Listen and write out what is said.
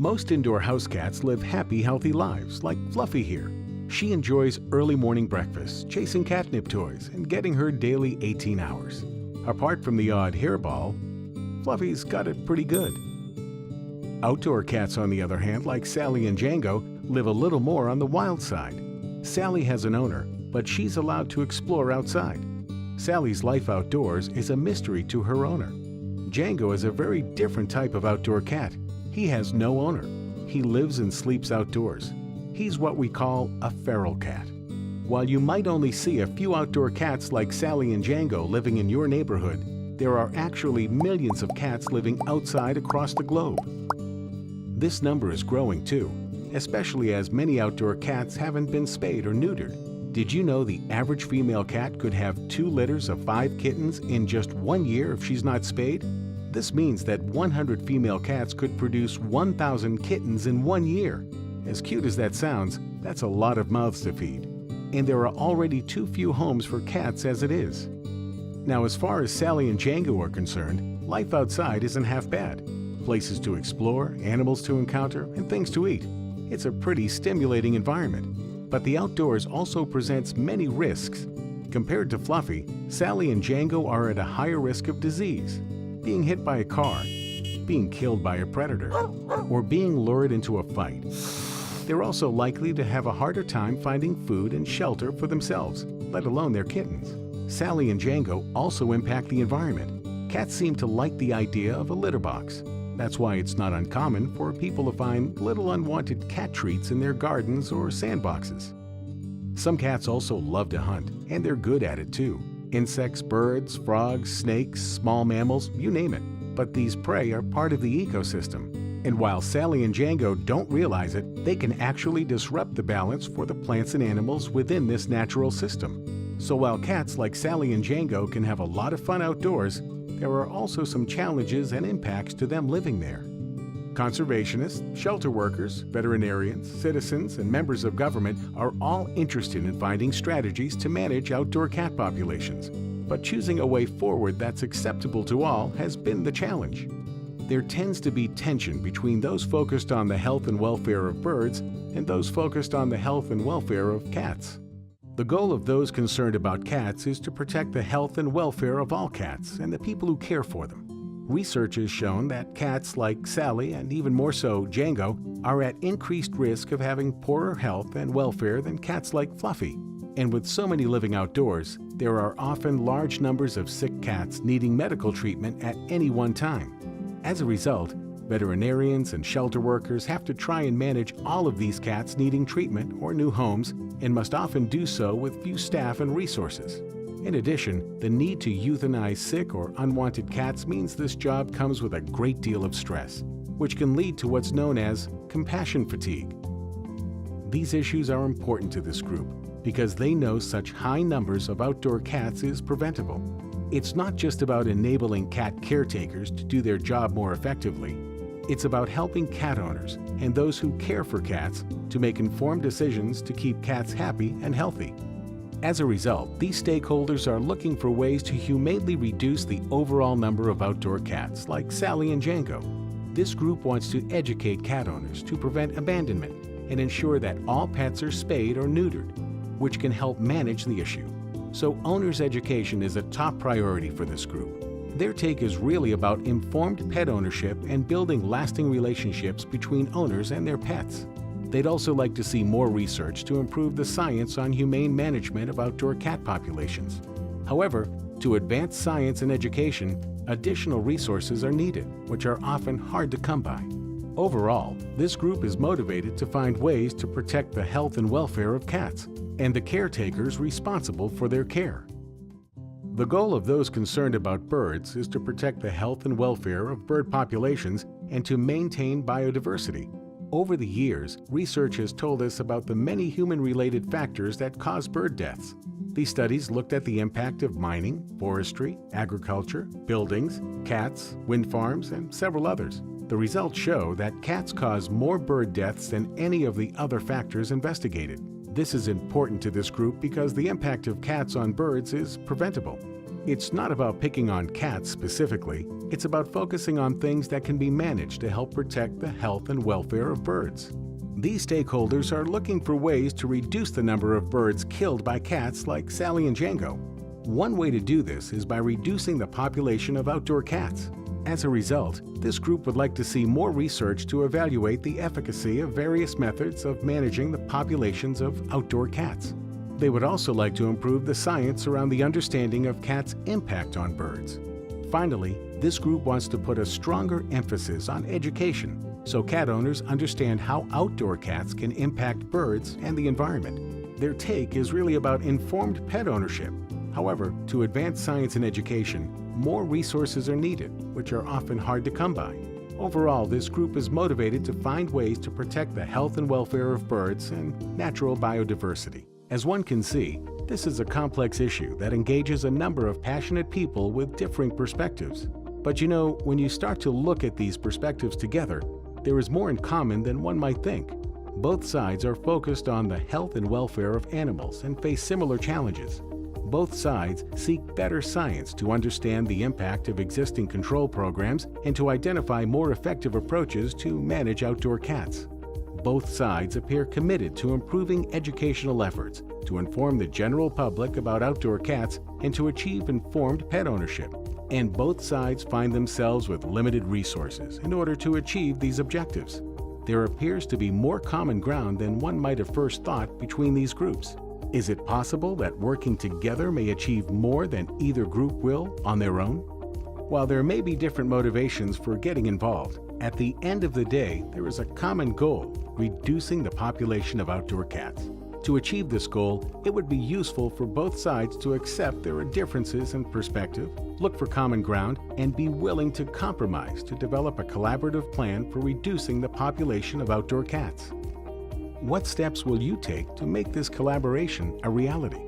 Most indoor house cats live happy, healthy lives, like Fluffy here. She enjoys early morning breakfast, chasing catnip toys, and getting her daily 18 hours. Apart from the odd hairball, Fluffy's got it pretty good. Outdoor cats, on the other hand, like Sally and Jengo, live a little more on the wild side. Sally has an owner, but she's allowed to explore outside. Sally's life outdoors is a mystery to her owner. Jengo is a very different type of outdoor cat. He has no owner. He lives and sleeps outdoors. He's what we call a feral cat. While you might only see a few outdoor cats like Sally and Jengo living in your neighborhood, there are actually millions of cats living outside across the globe. This number is growing too, especially as many outdoor cats haven't been spayed or neutered. Did you know the average female cat could have 2 litters of 5 kittens in just 1 year if she's not spayed? This means that 100 female cats could produce 1,000 kittens in 1 year. As cute as that sounds, that's a lot of mouths to feed. And there are already too few homes for cats as it is. Now, as far as Sally and Jengo are concerned, life outside isn't half bad. Places to explore, animals to encounter, and things to eat. It's a pretty stimulating environment. But the outdoors also presents many risks. Compared to Fluffy, Sally and Jengo are at a higher risk of disease, being hit by a car, being killed by a predator, or being lured into a fight. They're also likely to have a harder time finding food and shelter for themselves, let alone their kittens. Sally and Jengo also impact the environment. Cats seem to like the idea of a litter box. That's why it's not uncommon for people to find little unwanted cat treats in their gardens or sandboxes. Some cats also love to hunt, and they're good at it too. Insects, birds, frogs, snakes, small mammals, you name it. But these prey are part of the ecosystem. And while Sally and Jengo don't realize it, they can actually disrupt the balance for the plants and animals within this natural system. So while cats like Sally and Jengo can have a lot of fun outdoors, there are also some challenges and impacts to them living there. Conservationists, shelter workers, veterinarians, citizens, and members of government are all interested in finding strategies to manage outdoor cat populations. But choosing a way forward that's acceptable to all has been the challenge. There tends to be tension between those focused on the health and welfare of birds and those focused on the health and welfare of cats. The goal of those concerned about cats is to protect the health and welfare of all cats and the people who care for them. Research has shown that cats like Sally, and even more so Jengo, are at increased risk of having poorer health and welfare than cats like Fluffy. And with so many living outdoors, there are often large numbers of sick cats needing medical treatment at any one time. As a result, veterinarians and shelter workers have to try and manage all of these cats needing treatment or new homes, and must often do so with few staff and resources. In addition, the need to euthanize sick or unwanted cats means this job comes with a great deal of stress, which can lead to what's known as compassion fatigue. These issues are important to this group because they know such high numbers of outdoor cats is preventable. It's not just about enabling cat caretakers to do their job more effectively. It's about helping cat owners and those who care for cats to make informed decisions to keep cats happy and healthy. As a result, these stakeholders are looking for ways to humanely reduce the overall number of outdoor cats, like Sally and Jengo. This group wants to educate cat owners to prevent abandonment and ensure that all pets are spayed or neutered, which can help manage the issue. So owners' education is a top priority for this group. Their take is really about informed pet ownership and building lasting relationships between owners and their pets. They'd also like to see more research to improve the science on humane management of outdoor cat populations. However, to advance science and education, additional resources are needed, which are often hard to come by. Overall, this group is motivated to find ways to protect the health and welfare of cats and the caretakers responsible for their care. The goal of those concerned about birds is to protect the health and welfare of bird populations and to maintain biodiversity. Over the years, research has told us about the many human-related factors that cause bird deaths. These studies looked at the impact of mining, forestry, agriculture, buildings, cats, wind farms, and several others. The results show that cats cause more bird deaths than any of the other factors investigated. This is important to this group because the impact of cats on birds is preventable. It's not about picking on cats specifically, it's about focusing on things that can be managed to help protect the health and welfare of birds. These stakeholders are looking for ways to reduce the number of birds killed by cats like Sally and Jengo. One way to do this is by reducing the population of outdoor cats. As a result, this group would like to see more research to evaluate the efficacy of various methods of managing the populations of outdoor cats. They would also like to improve the science around the understanding of cats' impact on birds. Finally, this group wants to put a stronger emphasis on education so cat owners understand how outdoor cats can impact birds and the environment. Their take is really about informed pet ownership. However, to advance science and education, more resources are needed, which are often hard to come by. Overall, this group is motivated to find ways to protect the health and welfare of birds and natural biodiversity. As one can see, this is a complex issue that engages a number of passionate people with differing perspectives. But you know, when you start to look at these perspectives together, there is more in common than one might think. Both sides are focused on the health and welfare of animals and face similar challenges. Both sides seek better science to understand the impact of existing control programs and to identify more effective approaches to manage outdoor cats. Both sides appear committed to improving educational efforts to inform the general public about outdoor cats and to achieve informed pet ownership. And both sides find themselves with limited resources in order to achieve these objectives. There appears to be more common ground than one might have first thought between these groups. Is it possible that working together may achieve more than either group will on their own? While there may be different motivations for getting involved, at the end of the day, there is a common goal: reducing the population of outdoor cats. To achieve this goal, it would be useful for both sides to accept there are differences in perspective, look for common ground, and be willing to compromise to develop a collaborative plan for reducing the population of outdoor cats. What steps will you take to make this collaboration a reality?